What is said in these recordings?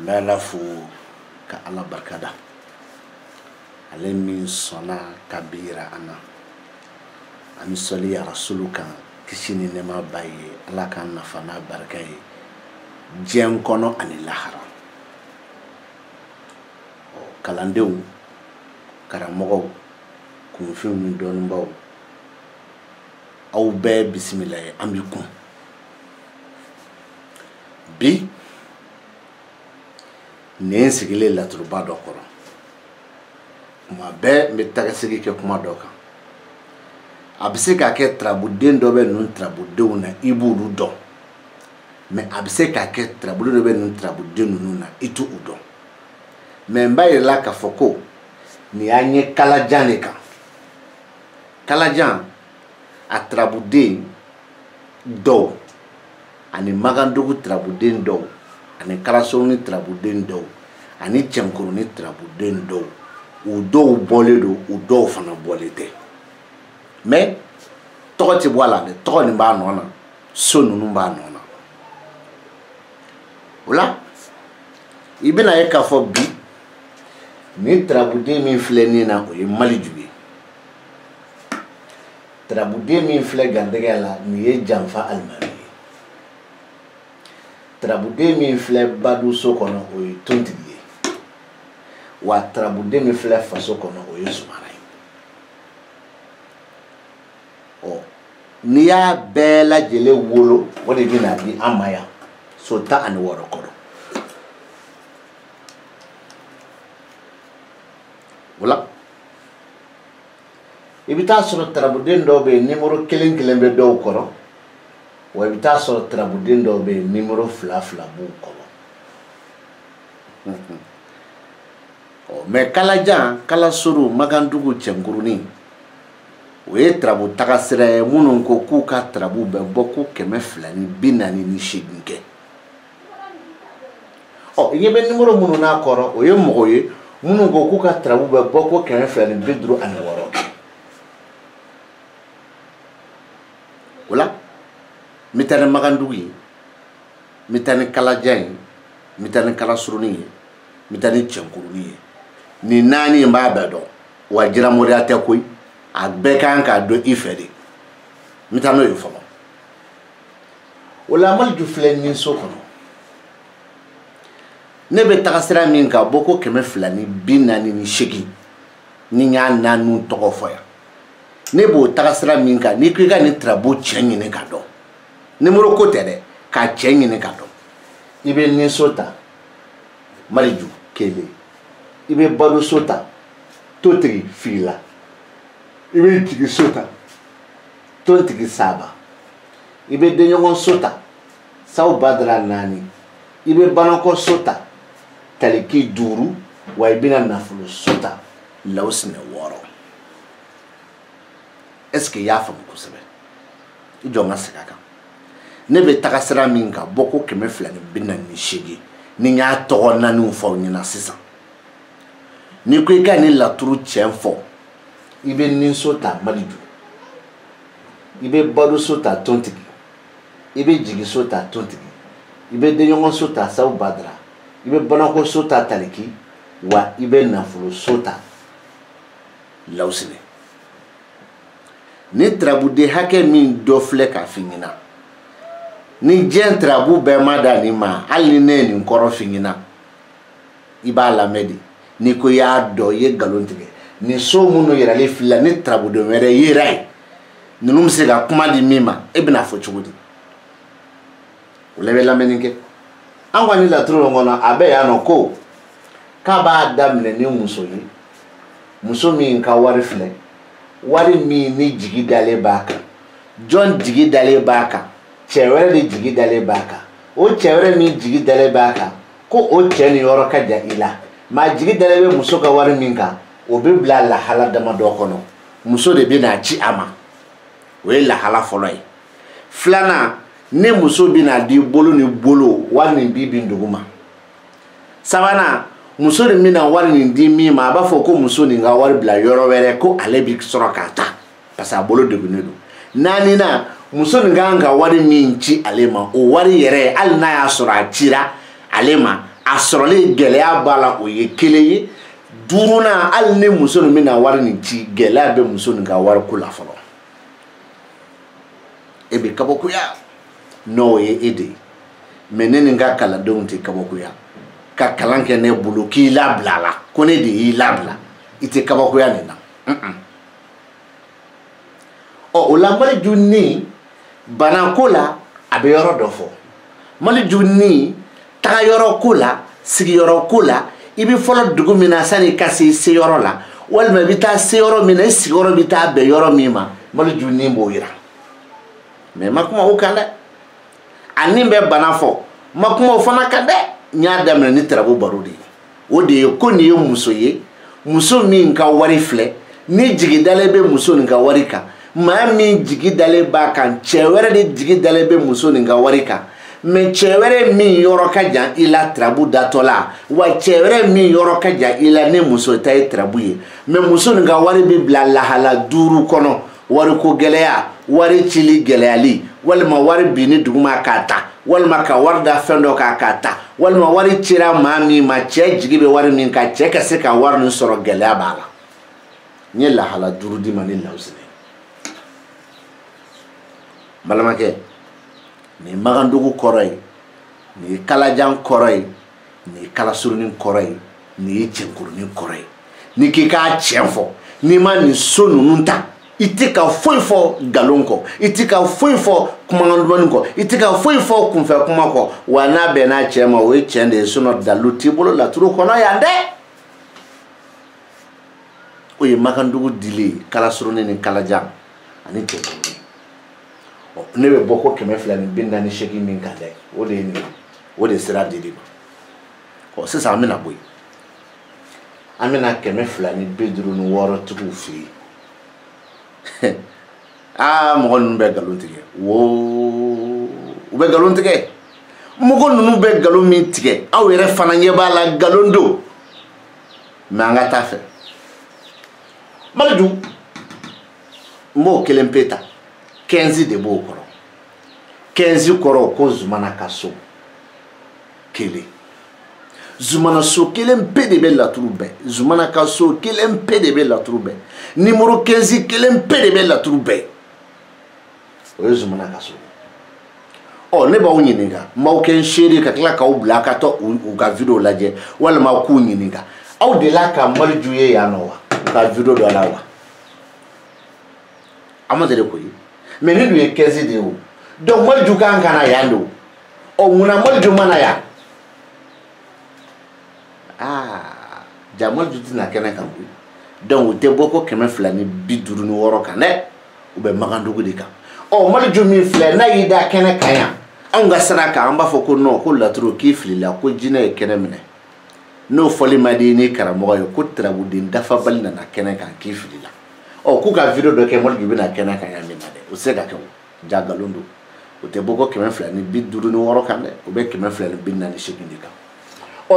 Mela fu ka ala barkada ale min sona kabira ana ami soli ya rasuluka kishini nema baye ala kan nafana barkaye jien kono ani lahara kalandew karamogo kunfin min don baw aw be bismillah amikum bi nen sigile la turba do koro ma be me taga sigi ke kuma do kan abise ka ke trabuden do be nun trabudew na ibulu do me abise ka ke trabude do be nun trabuden nun na itu udo me mbaye la ka foko ni anye kalajan kan kalajan a trabude do ani magandugu trabuden do ani karasoni trabuden do ani chankuruni trabuden do u do bolé do u do fana bolete mais tokoti boala de to ni ba nona sonu nu ba nona wala ibina e ka fo bi ni trabuden mi fleni na o e mali juge trabuden mi fle gandegala ni e janfa almami trabude mi fle badu so kono o tontigi wa trabude mi fle faso kono o sumarai o niya bela jele wolo wodi bina bi amaya so ta an woro kodo wala ibita so trabude ndo be numero kelen kelen be do koro wa bita so trabuden do be numero fla bu kolo o me kala suru magandugu cenguruni we trabu tagasire munun ko ku ka trabu be boku keme flani binani ni shiginke o yebe numero munun na koro o ye mogoye munun ko ku ka trabu be boku keme flani bidru an woro wala mitane magandugi mitane kalajan mitane kalasuruni mitane chenkuruni ni nani mba bedo wajira mori ate koy agbekan ka do ifede mitano yofo wala mal ju flen min sokono nebe tagasira min ka boko keme flani binani ni shegi ni nya nanu togofoya nebo tagasira min ka ni kwiga ni trabo chenyi ne ka do numero ko tede ka chenyi ne ka do ibe ni sota mariju kele ibe badu sota totri fila ibe tigi sota totri saba ibe denyogon sota saw badra nani ibe banako sota taliki duru wa ibina nafulu sota lausne woro est-ce que ya fam ko sebe ijonga sikaka nebe tagasira min ka boko keme flani binna ni shegi ni nya to na nu fo nyina sisa ni ko ka ni la turu chenfo ibe ni sota malidu ibe badu sota tontigi ibe jigi sota tontigi ibe denyon sota saw badra ibe banako sota taliki wa ibe nafulu sota lausine ni trabude hake min do fleka fingina ni jen trabu be madani ma ali ne ni nkoro fingina iba la medi ni ko ya do ye galontige ni so munu yera le fila ni trabu de mere yirai ni num se ga kuma di mima ibna fo chugudi ulebe la meninke angwa ni la tro ngona abe ya no ko ka ba damne ni muso yi muso mi nka wari file wari mi ni jigi dale baka John jigi dale baka chewere di jigi dale baka o chewere mi jigi dale baka ko o cheni yoro ka ja ila ma jigi dale be muso ka wari minka o be bla la hala dama do kono muso de be na chi ama we la hala foloi flana ne muso bi na di bolo ni bolo wani bibi nduguma sabana muso de mina wari ni di mi ma ba fo ko muso ni nga wari bla yoro were ko alebi sorokata pasa bolo de gunedo nani na muso nga wari minchi alema o wari yere al na ya sura chira alema a sɔrɔlen gɛlɛya b'a la o ye kelen ye duurunan hali ni muso nin bɛna wari nin ci gɛlɛya bɛ muso nin ka wari ko la fɔlɔ e bɛ kabakoya n'o ye e de ye mais ne ni n ka kalandenw tɛ kabakoya ka kalan kɛ ne bolo k'i labila la ko ne de y'i labila i tɛ kabakoya nin na o la Maliju ni banako la a bɛ yɔrɔ dɔ fɔ Maliju ni tagayɔrɔ ko la sigiyɔrɔ ko la i bɛ fɔlɔ dugu min na sani ka se seyɔrɔ la walima i bɛ taa seyɔrɔ min na i sigiyɔrɔ bɛ taa bɛn yɔrɔ min ma Maliju ni b'o yira mais ma kuma o kan dɛ a ni bɛ bana fɔ ma kuma o fana kan dɛ n y'a daminɛ ni tarabu baro de ye o de ye ko nin ye muso ye muso min ka wari filɛ ni jigi dalen bɛ muso nin ka wari kan maa min jigi dalen b'a kan cɛ wɛrɛ de jigi dalen bɛ muso nin ka wari kan mais cɛ wɛrɛ min yɔrɔ ka jan i la tarabu datɔ la wa cɛ wɛrɛ min yɔrɔ ka jan i la ni muso ta ye tarabu ye mais muso nin ka wari bɛ bila lahala 5 kɔnɔ wari ko gɛlɛya wari cili gɛlɛyali walima wari binni duguma k'a ta walima ka wari da fɛn dɔ k'a ta walima wari cira maa min ma cɛ jigi bɛ wari min kan cɛ ka se ka wari nin sɔrɔ gɛlɛya b'a la n ye lahala 5 di ma ni lawusine balimakɛ nin magandugu kɔrɔ ye nin ye kalajan kɔrɔ ye nin ye kalasurunin kɔrɔ ye nin ye cɛnkurunin kɔrɔ ye ni k'i k'a tiɲɛ fɔ n'i ma nin so ninnu ta i tɛ ka foyi fɔ nkalon kɔ i tɛ ka foyi fɔ kumakan kɔ i tɛ ka foyi fɔ kunfɛ kuma kɔ wa n'a bɛn n'a cɛ ma o ye tiɲɛ de ye sinon dalu t'i bolo laturu kɔnɔ yan dɛ o ye magandugu dili kalasurunin ni kalajan ani cɛnkurunin ne bɛ bɔ ko 248 min kan dɛ o de ye nin o de sera dili ma sisan an bɛna bɔ yen an bɛna 256 tigiw fɛ yen mɔgɔ ninnu bɛ nkalon tigɛ wo u bɛ nkalon tigɛ mɔgɔ ninnu bɛ nkalon min tigɛ aw yɛrɛ fana ɲɛ b'a la nkalon don mais an ka taa fɛ Maliju n b'o kelen pe ta 15 de b'o kɔrɔ 15 kɔrɔ ko Zumana ka so kelen Zumana so kelen pe de bɛ laturu bɛɛ Zumana ka so kelen pe de bɛ laturu bɛɛ numéro 15 kelen pe de bɛ laturu bɛɛ o ye Zumana ka so ne b'aw ɲininka n b'aw kɛ n seere ka tila k'aw bila ka taa u ka video lajɛ walima k'u ɲininka aw delila ka Maliju ye yan nɔ wa u ka video dɔ la wa a ma deli k'o ye mais ni dun ye 15 de ye o donc Maliju kan ka na yan de o munna Maliju ma na yan ja Maliju tɛna kɛnɛ kan koyi donc u tɛ bɔ ko 256 kan dɛ u bɛ magandugu de kan Maliju min filɛ n'a y'i da kɛnɛ kan yan anw ka sira kan an b'a fɔ ko non ko laturu k'i filila ko jinɛ ye kɛnɛ minɛ n'o fɔli ma di ni karamɔgɔ ye ko tarabuden dafabali nana kɛnɛ kan k'i filila k'u ka video dɔ kɛ Maliju bɛna kɛnɛ kan yan min na dɛ o se ka kɛ o ja nkalon don o tɛ bɔ ko 256 kan dɛ u bɛ 248 de kan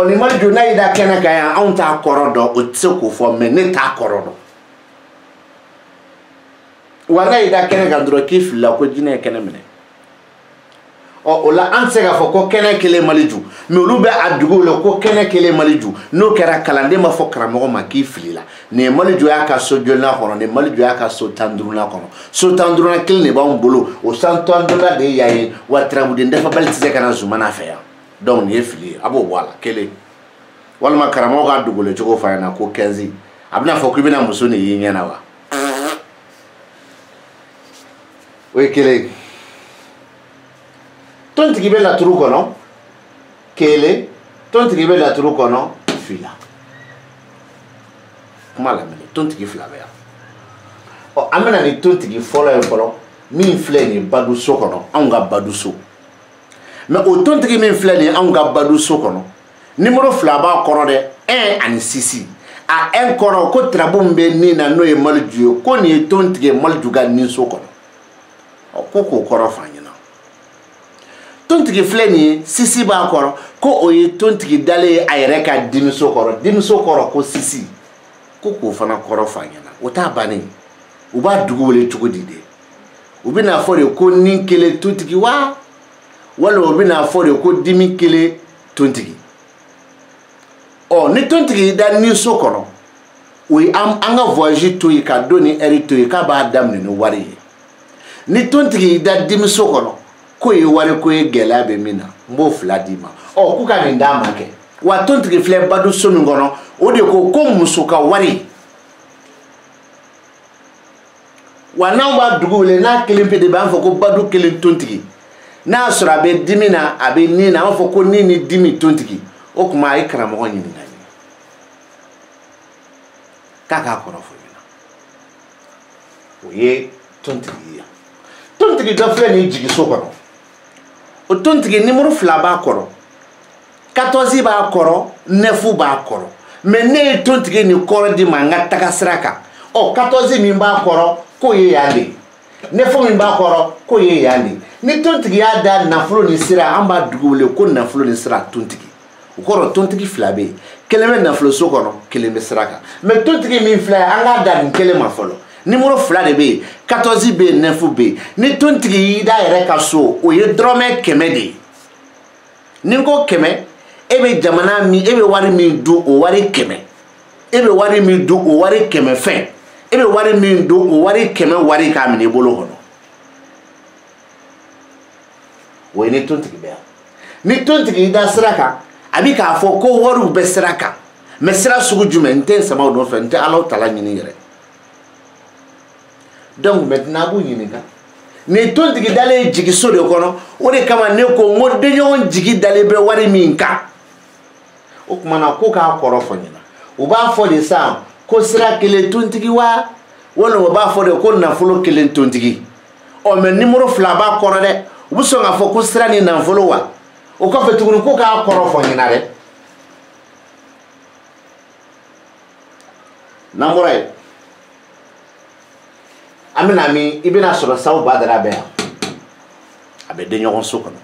ni Maliju n'a y'i da kɛnɛ kan yan anw t'a kɔrɔ dɔn o tɛ se k'o fɔ mais ne t'a kɔrɔ dɔn wa n'a y'i da kɛnɛ kan dɔrɔn k'i filila ko jinɛ ye kɛnɛ minɛ o la an tɛ se k'a fɔ ko kɛnɛ kelen Maliju mais olu bɛ a duguw la ko kɛnɛ kelen Maliju n'o kɛra kalanden ma fɔ karamɔgɔ ma k'i filila nin Maliju y'a ka so jolinan kɔnɔ nin Maliju y'a ka so 15nan kɔnɔ so 15nan kelen de b'anw bolo o so 15nan de ye yan ye wa tarabuden dafabali tɛ se ka na Zumana fɛ yan donc nin ye fili ye a b'o bɔ a la kelen walima karamɔgɔ ka dugukolo cogo f'a ɲɛna ko 15 a bɛna fɔ k'i bɛna muso nin y'i ɲɛna wa o ye kelen tontigi bɛ laturu kɔnɔ kelen tontigi bɛ laturu kɔnɔ fila kuma lamɛn tontigi fila bɛ yan an bɛna ni tontigi fɔlɔ ye fɔlɔ min filɛ nin ye baduso kɔnɔ anw ka baduso mais o tontigi min filɛ nin ye anw ka baduso kɔnɔ numéro 2 b'a kɔrɔ dɛ 1 ani 6 a 1 kɔrɔ ko tarabu min bɛ nin na n'o ye Maliju ye ko nin ye tontigi ye Maliju ka ninso kɔnɔ ko k'o kɔrɔ f'an ɲɛna tontigi filɛ nin ye 6 b'a kɔrɔ ko o ye tontigi dalen ye a yɛrɛ ka denmuso kɔrɔ ko 6 ko k'o fana kɔrɔ f'an ɲɛna o t'a bannen u b'a dugu wele cogo di de u bɛna fɔ de ko nin kelen tontigi wa walima u bɛna fɔ de ko dimi kelen tontigi ɔ ni tontigi da ni so kɔnɔ o ye an ka voyage to ye ka don ni heure to ye k'a b'a daminɛ ni wari ye ni tontigi da dimi so kɔnɔ k'o ye wari ko ye gɛlɛya bɛ min na n b'o 2 d'i ma ɔ k'u ka nin d'a ma kɛ wa tontigi filɛ badu so min kɔnɔ o de ko muso ka wari wa n'anw b'a dugu wele n'a kelen pe de b'an fɔ ko badu kelen tontigi n'a sɔrɔ a bɛ dimi na a bɛ nin na an b'a fɔ ko nin ni dimi tontigi o tuma a ye karamɔgɔ ɲininka k'a k'a kɔrɔ fɔ ɲɛna o ye tontigi ye tontigi dɔ filɛ nin jigiso kɔnɔ o tontigi numéro 2 b'a kɔrɔ 14 b'a kɔrɔ 9 b'a kɔrɔ mais ne ye tontigi ni kɔrɔ di ma n ka taga sira kan ɔ 14 min b'a kɔrɔ k'o ye yan de 9 min b'a kɔrɔ k'o ye yan de ni tontigi y'a da nafolo ni sira an b'a dugu wele ko nafolo ni sira tontigi o kɔrɔ tontigi 2 bɛ yen kelen bɛ nafolo so kɔnɔ kelen bɛ sira kan mais tontigi min filɛ an k'a da nin kelen ma fɔlɔ numéro 2 de bɛ yen 14 bɛ yen 9 bɛ yen ni tontigi y'i da yɛrɛ ka so o ye dɔrɔmɛ 100 de ye ni n ko 100 e bɛ jamana min e bɛ wari min dun o wari 100 e bɛ wari min dun o wari 100 fɛn e bɛ wari min dun o wari 100 wari k'a minɛ i bolo kɔnɔ o ye ni tontigi bɛ yan ni tontigi y'i da sira kan a bɛ k'a fɔ ko wariw bɛ sira kan mais sira sugu jumɛn n tɛ sama o nɔfɛ n tɛ Alahu Taala ɲini yɛrɛ donc maintenant a b'u ɲininka nin tontigi dalen jigiso de kɔnɔ o de kama ne ko n ko denɲɔgɔn jigi dalen bɛ wari min kan o tuma na ko k'a kɔrɔ fɔ ɲɛna u b'a fɔ de sa ko sira kelen tontigi wa walima u b'a fɔ de ko nafolo kelen tontigi ɔ mais numéro 2 b'a kɔrɔ dɛ u bɛ sɔn k'a fɔ ko sira ni nafolo wa o kɔfɛ tuguni ko k'a kɔrɔ fɔ ɲɛna dɛ n'an bɔra yen an bɛna min i bɛna sɔrɔ Sawu Badara bɛ yan a bɛ denɲɔgɔn so kɔnɔ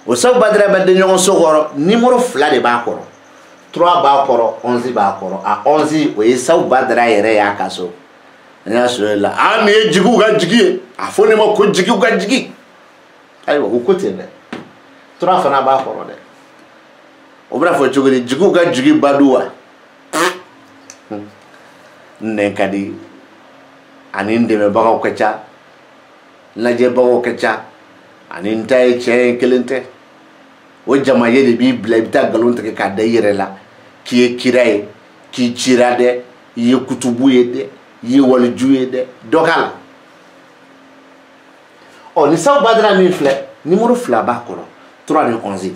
o Sawu Badara bɛ denɲɔgɔn so kɔrɔ numéro 2 de b'a kɔrɔ 3 b'a kɔrɔ 11 b'a kɔrɔ a 11 o ye Sawu Badara yɛrɛ y'a ka so n y'a sɔrɔ la a nin ye jigiw ka jigi ye a fɔ ne ma ko jigiw ka jigi ayiwa o ko ten dɛ 3 fana b'a kɔrɔ dɛ o bɛna fɔ cogo di jigiw ka jigi badu wa nɛn ka di ani n dɛmɛbagaw ka ca lajɛbagaw ka ca ani n ta ye tiɲɛ ye kelen tɛ o jama ye de b'i bila i bɛ taa nkalon tigɛ k'a da i yɛrɛ la k'i ye kira ye k'i cira dɛ i ye kutubu ye dɛ i ye waliju ye dɛ dɔ k'a la ɔ ni Sawu Badara min filɛ numéro 2 b'a kɔrɔ 3 ni 11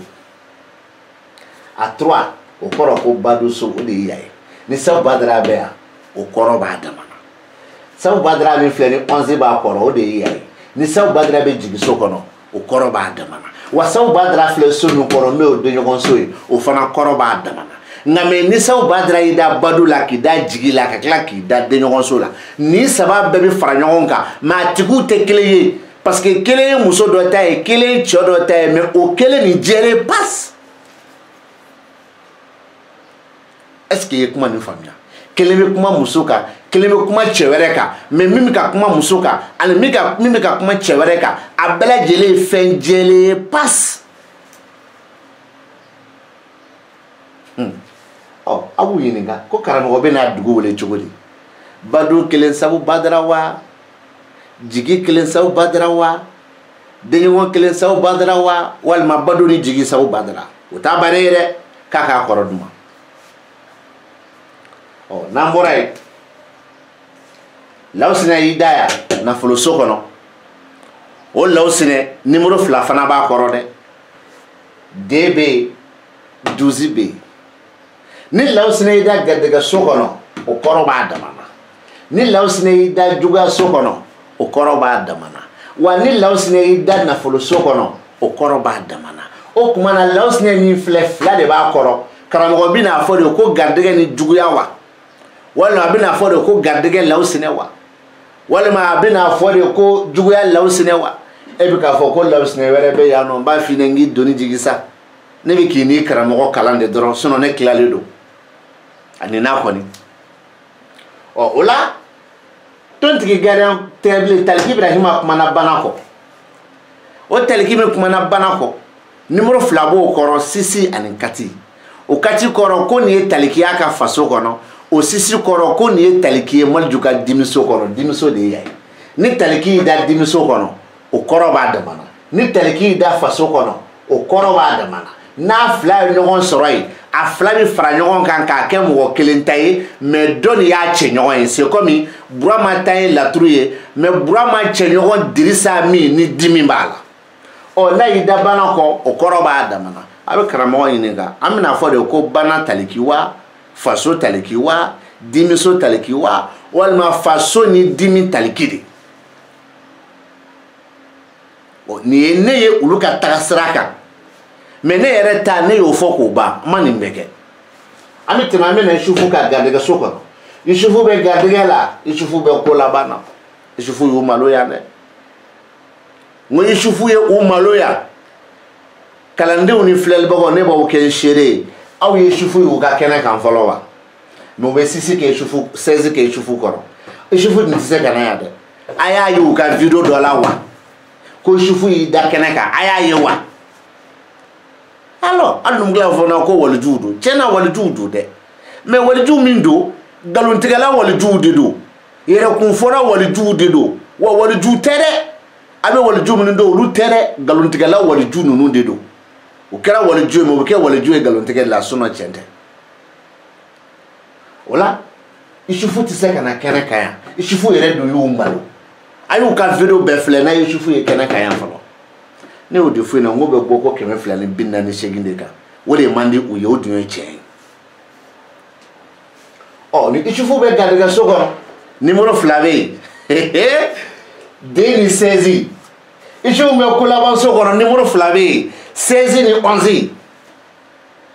a 3 o kɔrɔ ko badu so o de ye yan ye ni Sawu Badara bɛ yan o kɔrɔ b'a dama na Sawu Badara min filɛ ni 11 b'a kɔrɔ o de ye yan ye ni Sawu Badara bɛ jigi so kɔnɔ o kɔrɔ b'a dama na wa Sawu Badara filɛ so min kɔrɔ n'o ye denɲɔgɔn so ye o fana kɔrɔ b'a dama na nka mɛ ni Sawu Badara y'i da badu la k'i da jigi la ka tila k'i da denɲɔgɔn so la nin 3 bɛɛ bɛ fara ɲɔgɔn kan mɛ a tigiw tɛ kelen ye parce que kelen ye muso dɔ ta ye kelen ye cɛ dɔ ta ye mais o kelen ni jɛlen passe est-ce que i ye kuma nin faamuya kelen bɛ kuma muso kan kelen bɛ kuma cɛ wɛrɛ kan mais min bɛ ka kuma muso kan ani min bɛ ka kuma cɛ wɛrɛ kan a bɛɛ lajɛlen ye fɛn jɛlen ye passe ɔ a b'u ɲininka ko karamɔgɔ bɛ n'a dugu wele cogo di badu kelen Sawu Badara wa jigi kelen Sawu Badara wa denɲɔgɔn kelen Sawu Badara wa walima badu ni jigi Sawu Badara o t'a bannen ye dɛ k'a k'a kɔrɔ duma ɔ n'an bɔra yen Lawusinɛ y'i da yan nafolo so kɔnɔ o Lawusinɛ numéro 2 fana b'a kɔrɔ dɛ D bɛ yen 12 bɛ yen ni Lawusinɛ y'i da garijɛgɛ so kɔnɔ o kɔrɔ b'a dama na ni Lawusinɛ y'i da juguya so kɔnɔ o kɔrɔ b'a dama na wa ni Lawusinɛ y'i da nafolo so kɔnɔ o kɔrɔ b'a dama na o tuma na Lawusinɛ min filɛ 2 de b'a kɔrɔ karamɔgɔ bɛ n'a fɔ de ko garijɛgɛ ni juguya wa walima a bɛ n'a fɔ de ko garijɛgɛ Lawusinɛ wa walima a bɛ n'a fɔ de ko juguya Lawusinɛ wa e bɛ k'a fɔ ko Lawusinɛ wɛrɛ bɛ yan nɔ n b'a f'i ɲɛna n k'i doni jigi sa ne bɛ k'i ni karamɔgɔ kalan de dɔrɔn sinon ne tilalen don a nin n'a kɔni ɔ o la tontigi gɛrɛ tɛ bilen Taliki Ibrahima kumana bana kɔ o Taliki min kumana bana kɔ numéro 2 b'o kɔrɔ 6 ani 4 o kati kɔrɔ ko nin ye talikiya ka faso kɔnɔ o sisi kɔrɔ ko nin ye taliki ye Malijo ka dimiso kɔnɔ dimiso de ye ni taliki da dimiso kɔnɔ o kɔrɔ b'a damana ni taliki da faso kɔnɔ o kɔrɔ b'a damana n'a fila ye ɲɔgɔn sɔrɔ yen a fila bɛ fara ɲɔgɔn kan k'a kɛ mɔgɔ kelen ta ye mais dɔ de y'a cɛ ɲɔgɔn ye c'est comme Burama ta ye laturu ye mais Burama cɛ ɲɔgɔn Dirisa min ni dimi b'a la ɔ n'a y'i da bana kɔ o kɔrɔ b'a damana a bɛ karamɔgɔ ɲininka an bɛna fɔ de ko bana taliki wa faso taliki wa dimiso taliki wa walima faso ni dimi taliki de nin ye ne ye olu ka tagasira kan mais ne yɛrɛ ta ne y'o fɔ k'o ban ma nin bɛ kɛ an bɛ tɛmɛ an bɛ na Isufu ka garijɛgɛso kɔnɔ Isufu bɛ garijɛgɛ la Isufu bɛ ko laban na Isufu y'u maloya dɛ n ko Isufu ye u maloya kalandenw ni filɛlibagaw ne b'aw kɛ n seere ye aw ye Isufu y'u ka kɛnɛ kan fɔlɔ wa mais u bɛ 6 kɛ Isufu 16 kɛ Isufu kɔrɔ Isufu nin tɛ se ka na yan dɛ a y'a ye u ka video dɔ la wa ko Isufu y'i da kɛnɛ kan a y'a ye wa alors hali nu tila fɔ ko walijuw don tiɲɛna walijuw don dɛ mais walijuw min don nkalontigɛla walijuw de don yɛrɛkunfɔla walijuw de don wa walijuw tɛ dɛ a bɛ walijuw minnu don olu tɛ dɛ nkalontigɛla walijuw ninnu de don o kɛra waliju ye mais o bɛ kɛ waliju ye nkalontigɛ la sinon tiɲɛ tɛ o la Isufu tɛ se ka na kɛnɛ kan yan Isufu yɛrɛ don y'u malo a y'u ka video bɛɛ filɛ n'a ye Isufu ye kɛnɛ kan yan fɔlɔ ne y'o de fɔ yen nɔ n ko bɛ bɔ ko 248 de kan o de man di u ye o dun ye tiɲɛ ye ɔ ni Isufu bɛ garijɛgɛso kɔnɔ numéro 2 bɛ yen den ni 16 Isufu bɛ ko labanso kɔnɔ numéro 2 bɛ yen 16 ni 11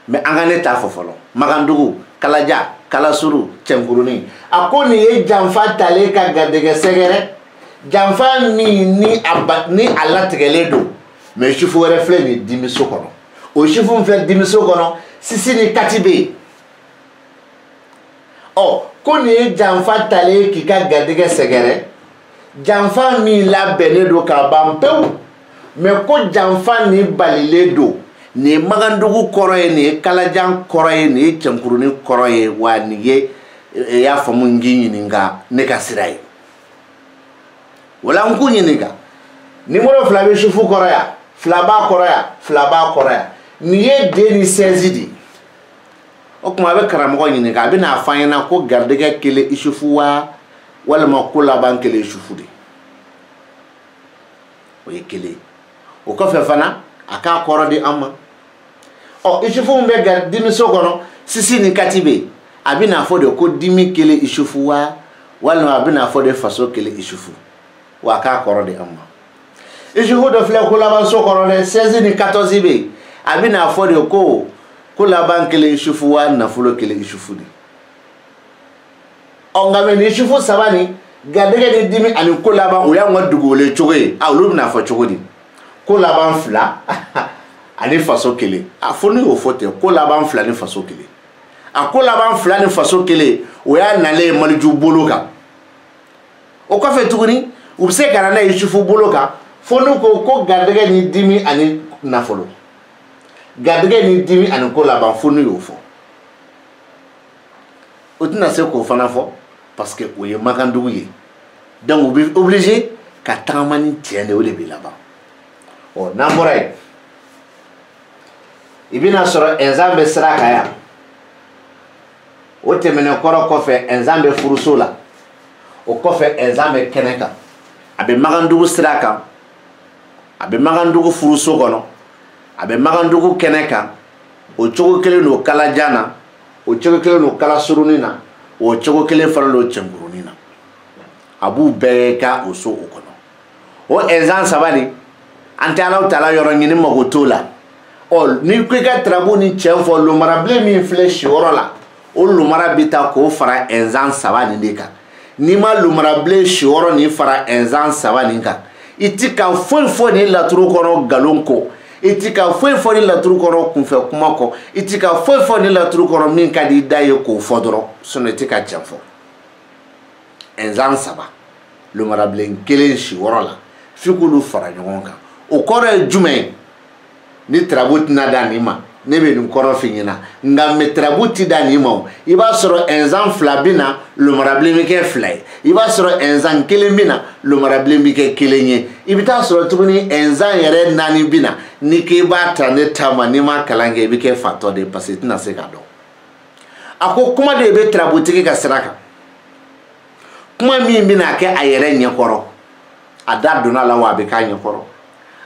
mais an ka ne t'a fɔ fɔlɔ Magandugu Kalaja Kalasuru Cɛnkurunin a ko nin ye janfa talen ka garijɛgɛ sɛgɛrɛ janfa min ni a latigɛlen don mais Isufu wɛrɛ filɛ nin dimiso kɔnɔ o Isufu min filɛ dimiso kɔnɔ Sisi ni Kati bɛ yen ɔ ko nin ye janfa talen k'i ka garijɛgɛ sɛgɛrɛ janfa min labɛnnen don ka ban pewu mais ko janfa nin balilen don nin ye Magandugu kɔrɔ ye nin ye Kalajan kɔrɔ ye nin ye Cɛnkurunin kɔrɔ ye wa nin ye i y'a faamu n k'i ɲininka ne ka sira ye o la n k'u ɲininka numéro 2 bɛ Isufu kɔrɔ yan 2 b'a kɔrɔ yan 2 b'a kɔrɔ yan nin ye den ni 16 de o tuma a bɛ karamɔgɔ ɲininka a bɛ n'a fɔ an ɲɛna ko garijɛgɛ kelen Isufu wa walima ko laban kelen Isufu de o ye kelen o kɔfɛ fana a k'a kɔrɔ di an ma ɔ Isufu min bɛ dimiso kɔnɔ Sisi ni Kati bɛ yen a bɛ n'a fɔ de ko dimi kelen Isufu wa walima a bɛ n'a fɔ de faso kelen Isufu wa a k'a kɔrɔ di an ma Isufu dɔ filɛ ko labanso kɔnɔ dɛ 16 ni 14 bɛ yen a bɛ n'a fɔ de ko laban kelen Isufu wa nafolo kelen Isufu de ɔ nka mɛ ni Isufu 3 ni garijɛgɛ ni dimi ani ko laban o y'anw ka dugukolo cogo ye a olu bɛna fɔ cogo di ko laban 2 ani faso kelen a fɔ ne y'o fɔ ten ko laban 2 ni faso kelen a ko laban 2 ni faso kelen o y'a nalen ye Maliju bolo kan o kɔfɛ tuguni u bɛ se ka na n'a ye Isufu bolo kan fo n'u ko garijɛgɛ ni dimi ani nafolo garijɛgɛ ni dimi ani ko laban fo n'u y'o fɔ o tɛna se k'o fana fɔ parce que o ye Magandugu ye donc u bɛ obligé ka tagama ni tiɲɛ de o de bɛ laban ɔ n'an bɔra yen i bɛna sɔrɔ Ɛnzan bɛ sira kan yan o tɛmɛnen kɔrɔ kɔfɛ Ɛnzan bɛ furuso la o kɔfɛ Ɛnzan bɛ kɛnɛ kan a bɛ Magandugu sira kan a bɛ Magandugu furuso kɔnɔ a bɛ Magandugu kɛnɛ kan o cogo kelen don Kalajan na o cogo kelen don Kalasurunin na o cogo kelen fana don Cɛnkurunin na a b'u bɛɛ ka o so o kɔnɔ o Ɛnzan 3 de an tɛ Alahu Taala yɔrɔ ɲini mago t'o la ɔ ni ko i ka tarabu ni tiɲɛ fɔ lomarabilen min filɛ siyɔrɔ la o lomara bɛ taa k'o fara Ɛnzan 3 nin de kan n'i ma lomarabilen siyɔrɔ nin fara Ɛnzan 3 nin kan i ti ka foyi fɔ nin laturu kɔnɔ nkalon kɔ i ti ka foyi fɔ nin laturu kɔnɔ kunfɛ kuma kɔ i ti ka foyi fɔ nin laturu kɔnɔ min ka di i da ye k'o fɔ dɔrɔn sinon i ti ka tiɲɛ fɔ Ɛnzan 3 lomarabilen kelen siyɔrɔ la f'i k'olu fara ɲɔgɔn kan o kɔrɔ ye jumɛn ye ni tarabu tɛna da nin ma ne be nin kɔrɔ fi ɲɛna nka metrabu ti da nin ma i b'a sɔrɔ ɛnzan fila bɛ na lomarabilen bɛ kɛ fila ye i b'a sɔrɔ ɛnzan kelen bɛ na lomarabilen bɛ kɛ kelen ye i bɛ taa sɔrɔ tuguni ɛnzan yɛrɛ naani bɛ na ni k'i b'a ta ne ta ma n'i ma kalan kɛ i bɛ kɛ fatɔ de parce que i tɛna se k'a dɔn a ko kuma de bɛ trabutigi ka sira kan kuma min bɛ na kɛ a yɛrɛ ɲɛkɔrɔ a da donna la wa a bɛ k'a ɲɛkɔrɔ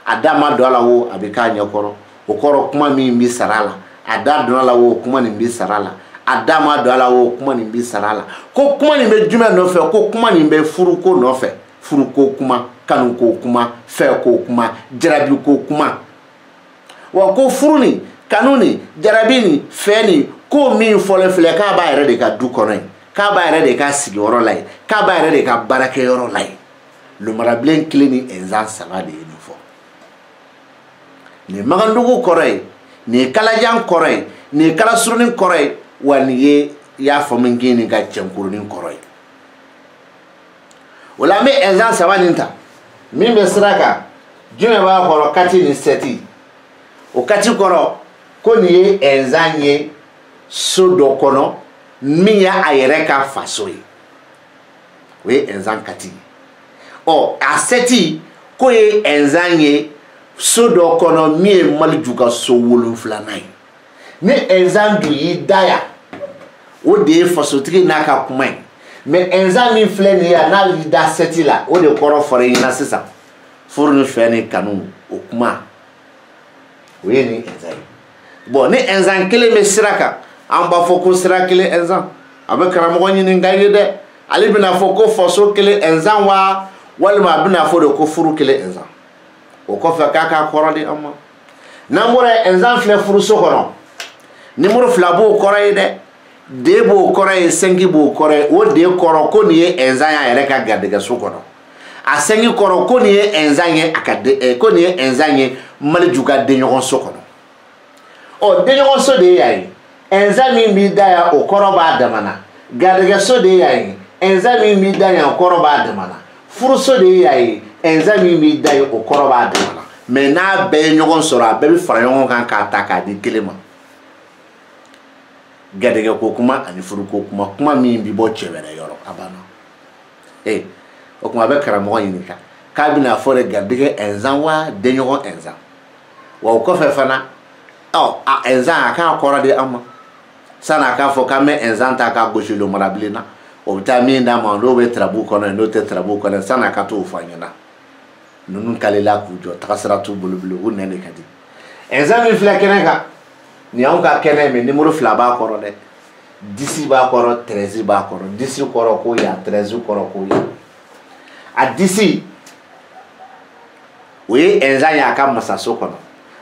a da ma don a la wo a bɛ k'a ɲɛkɔrɔ o kɔrɔ kuma min bɛ sara a la a da donna la wo kuma nin bɛ sara a la a da ma don a la wo kuma nin bɛ sara a la ko kuma nin bɛ jumɛn nɔfɛ ko kuma nin bɛ furuko nɔfɛ furuko kuma kanuko kuma fɛko kuma jarabiko kuma wa ko furu nin kanu nin jarabi nin fɛ nin ko min fɔlen filɛ k'a b'a yɛrɛ de ka du kɔnɔ ye k'a b'a yɛrɛ de ka sigiyɔrɔ la ye k'a b'a yɛrɛ de ka baarakɛyɔrɔ la ye lomarabilen kelen ni ɛnzan saba de ye nin fɔ nin ye magandugu kɔrɔ ye nin ye kalajan kɔrɔ ye nin ye kalasurunin kɔrɔ ye wa nin ye i y'a fɔ min kɛ nin ka cɛnkurunin kɔrɔ ye o la an bɛ ɛnzan saba nin ta min bɛ sira kan jumɛn b'a kɔrɔ kati ni sɛti o kati kɔrɔ ko nin ye ɛnzan ye so dɔ kɔnɔ min ye a yɛrɛ ka faso ye o ye ɛnzan kati ye ɔ a sɛti ko ye ɛnzan ye so dɔ kɔnɔ min ye Maliju ka so 7nan ye ni ɛnzan dun y'i da yan o de ye fasotigi n'a ka kuma ye mais ɛnzan min filɛ nin ye n'a y'i da sɛti la o de kɔrɔ fɔra i ɲɛna sisan furu ni fɛ ni kanu o kuma o ye nin ɛnzan ye bon ni ɛnzan kelen bɛ sira kan an b'a fɔ ko sira kelen ɛnzan a bɛ karamɔgɔ ɲininka i ye dɛ ale bɛna fɔ ko faso kelen ɛnzan wa walima a bɛna fɔ de ko furu kelen ɛnzan o kɔfɛ k'a k'a kɔrɔ di an ma n'an bɔra ɛnzan filɛ furuso kɔnɔ nimoro 2 b'o kɔrɔ ye dɛ de b'o kɔrɔ ye 5 b'o kɔrɔ ye o de kɔrɔ ko nin ye ɛnzan y'a yɛrɛ ka garijɛgɛso kɔnɔ a 5 kɔrɔ ko nin ye ɛnzan ye a ka ko nin ye ɛnzan ye Maliju ka denɲɔgɔnso kɔnɔ ɔ denɲɔgɔnso de ye yan ye ɛnzan min b'i da yan o kɔrɔ b'a damana garijɛgɛso de ye yan ye ɛnzan min b'i da yan o kɔrɔ b'a damana furuso de ye yan ye ɛnzan min b'i da ye o kɔrɔ b'a damana mais n'a bɛɛ ye ɲɔgɔn sɔrɔ a bɛɛ bɛ fara ɲɔgɔn kan k'a ta k'a di kelen ma garijɛgɛko kuma ani furuko kuma kuma min bɛ bɔ cɛ wɛrɛ yɔrɔ a banna o kuma a bɛ karamɔgɔ ɲininka k'a bɛna fɔ de garijɛgɛ ɛnzan wa denɲɔgɔn ɛnzan wa o kɔfɛ fana a ɛnzan a k'a kɔrɔ di an ma sanni a k'a fɔ k'an bɛ ɛnzan ta k'a gosi lomarabilen na o bɛ taa min d'a ma n'o bɛ tarabu kɔnɔ n'o tɛ tarabu kɔnɔ sanni a ka t'o fɔ an ɲɛna ninnu kalela k'u jɔ tagasira t'u bolo bilen o nɛn de ka di ɛnzan min filɛ kɛnɛ kan nin y'anw ka kɛnɛ mais nimoro 2 b'a kɔrɔ dɛ 10 b'a kɔrɔ 13 b'a kɔrɔ 10 kɔrɔ ko yan 13 kɔrɔ ko yan a 10 o ye ɛnzan ye a ka masaso kɔnɔ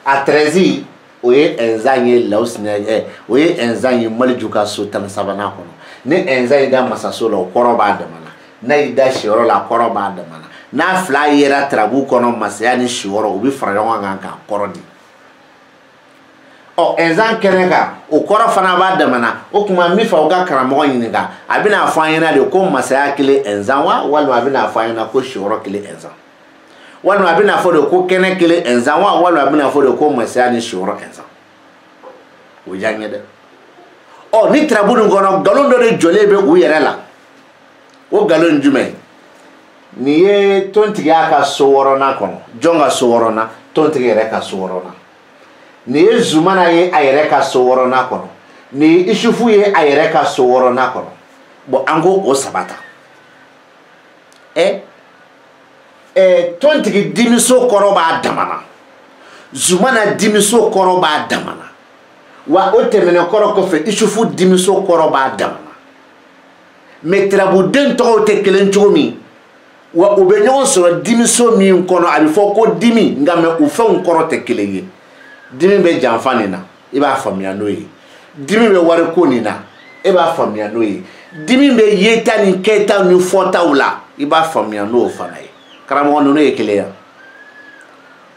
a 13 o ye ɛnzan ye Lawusinɛ o ye ɛnzan ye Maliju ka so 13nan kɔnɔ ni ɛnzan y'i da masaso la o kɔrɔ b'a damana n'a y'i da siyɔrɔ la kɔrɔ b'a damana n'a fila yera tarabu kɔnɔ masaya ni siyɔrɔ o bɛ fara ɲɔgɔn kan k'a kɔrɔ di ɔ ɛnzan kɛnɛ kan o kɔrɔ fana b'a damana o tuma n bɛ fɛ o ka karamɔgɔ ɲininka a bɛna fɔ an ɲɛna de ko masaya kelen ɛnzan wa walima a bɛna fɔ an ɲɛna ko siyɔrɔ kelen ɛnzan walima a bɛna fɔ de ko kɛnɛ kelen ɛnzan wa walima a bɛna fɔ de ko masaya ni siyɔrɔ ɛnzan o diya n ye dɛ ɔ ni tarabu nin kɔnɔ nkalon dɔ de jɔlen bɛ u yɛrɛ la o nkalon jumɛn nin ye tontigiya ka so 6nan kɔnɔ jɔn ka so 6nan tontigi yɛrɛ ka so 6nan nin ye Zumana ye a yɛrɛ ka so 6nan kɔnɔ nin ye Isufu ye a yɛrɛ ka so 6nan kɔnɔ bon an ko o 3 ta tontigi dimiso kɔrɔ b'a damana Zumana dimiso kɔrɔ b'a damana wa o tɛmɛnen kɔrɔ kɔfɛ Isufu dimiso kɔrɔ b'a damana mais tarabuden tɔgɔw tɛ kelen cogo min wa u bɛ ɲɔgɔn sɔrɔ dimiso min kɔnɔ a bɛ fɔ ko dimi nka mais u fɛnw kɔrɔ tɛ kelen ye dimi bɛ janfa nin na i b'a faamuya n'o ye dimi bɛ wariko nin na e b'a faamuya n'o ye dimi bɛ yeta ni kɛta ni fɔtaw la i b'a faamuya n'o fana ye karamɔgɔ ninnu ye kelen ya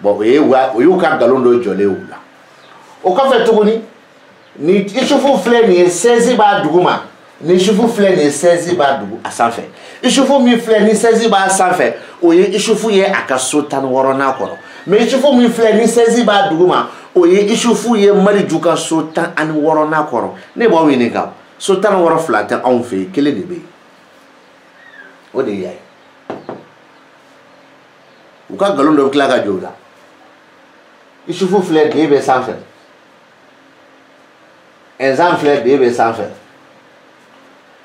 bon o y'u ka nkalon dɔ jɔlen u la o kɔfɛ tuguni ni Isufu filɛ nin ye 16 b'a duguma ni Isufu filɛ nin ye 16 b'a dugu a sanfɛ Isufu min filɛ ni 16 b'a sanfɛ o ye Isufu ye a ka so 16nan kɔnɔ mais Isufu min filɛ ni 16 b'a duguma o ye isufu ye mari juga so 16 na kɔrɔ ne b'aw ɲininka so 16 fila tɛ anw fɛ yen kelen de bɛ yen o de y'a ye u ka nkalon dɔ bɛ tila ka jɔ o la isufu filɛ de bɛ sanfɛ ɛnzan filɛ de bɛ sanfɛ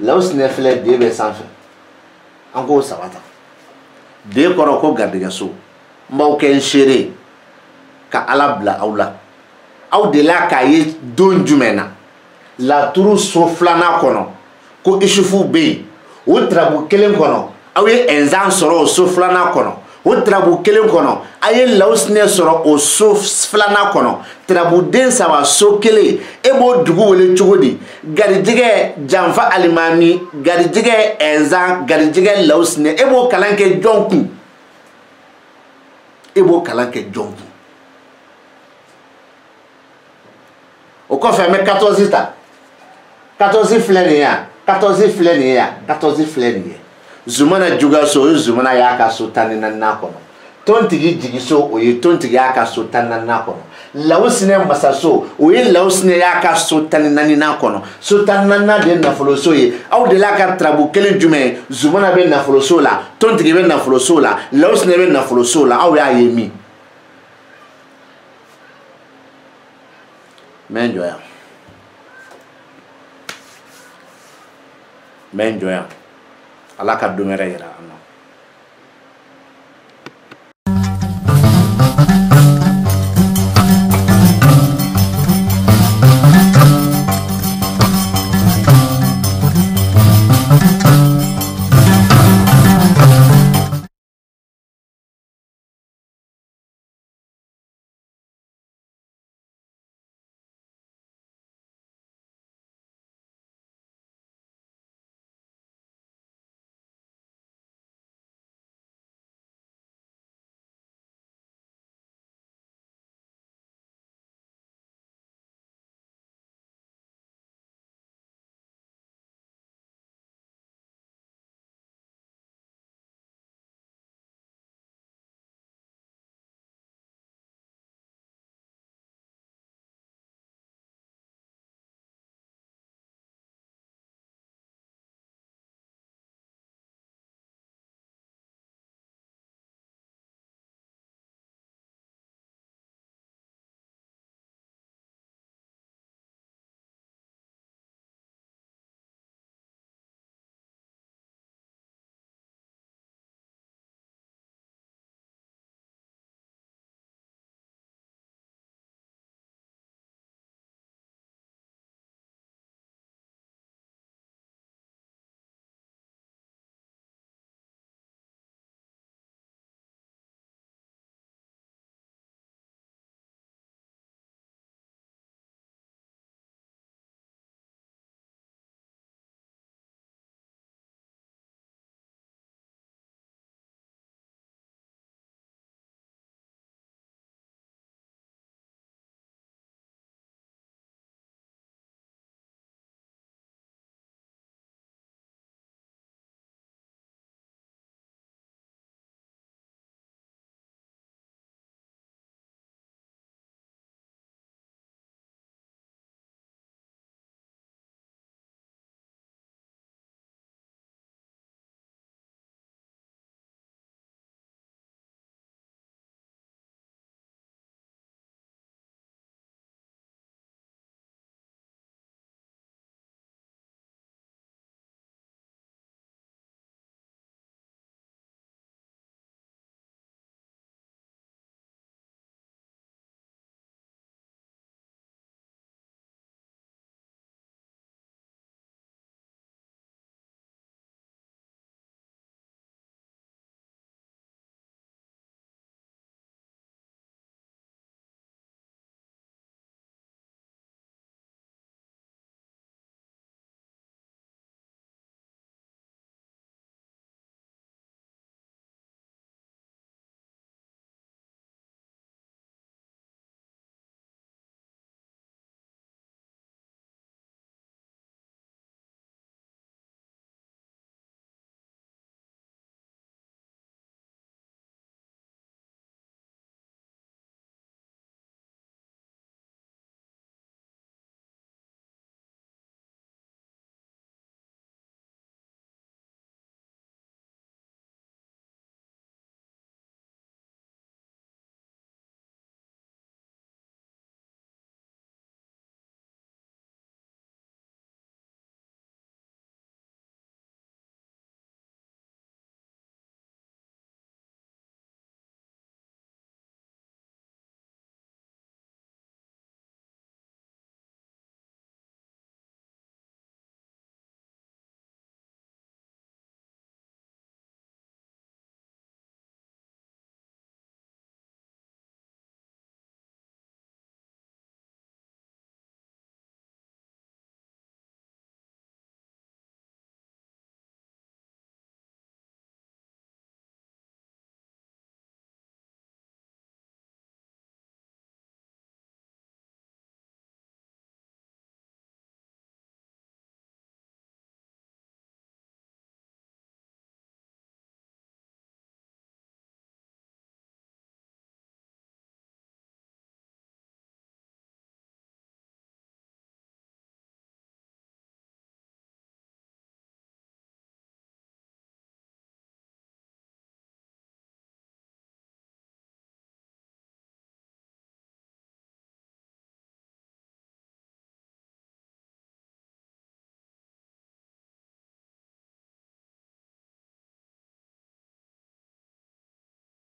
lawusinɛ filɛ de bɛ sanfɛ an k'o saba ta de kɔrɔ ko garijɛgɛso n b'aw kɛ n seere ka ala bila aw la aw de la k'a ye don jumɛn na laturu so 2nan kɔnɔ ko isufu bɛ yen o tarabu kelen kɔnɔ aw ye ɛnzan sɔrɔ o so 2nan kɔnɔ o tarabu kelen kɔnɔ a ye lawusinɛ sɔrɔ o so 2nan kɔnɔ tarabuden 3 so kelen e b'o dugu wele cogo di garijɛgɛ janfa alimami garijɛgɛ ɛnzan garijɛgɛ lawusinɛ e b'o kalan kɛ jɔn kun e b'o kalan kɛ jɔn kun o kɔfɛ an bɛ 14 ta 14 filɛ nin ye yan 14 filɛ nin ye yan 14 filɛ nin ye Zumana Jugaso o ye Zumana y'a ka so 14nan kɔnɔ tontigi jigiso o ye tontigi y'a ka so 14nan kɔnɔ lawusinɛ masaso o ye lawusinɛ y'a ka so 14nan kɔnɔ so 14nan de ye nafoloso ye aw de la ka tarabu kelen jumɛn Zumana bɛ nafoloso la tontigi bɛ nafoloso la lawusinɛ bɛ nafoloso la aw y'a ye min mɛ jɔ yan ala ka don wɛrɛ yira an na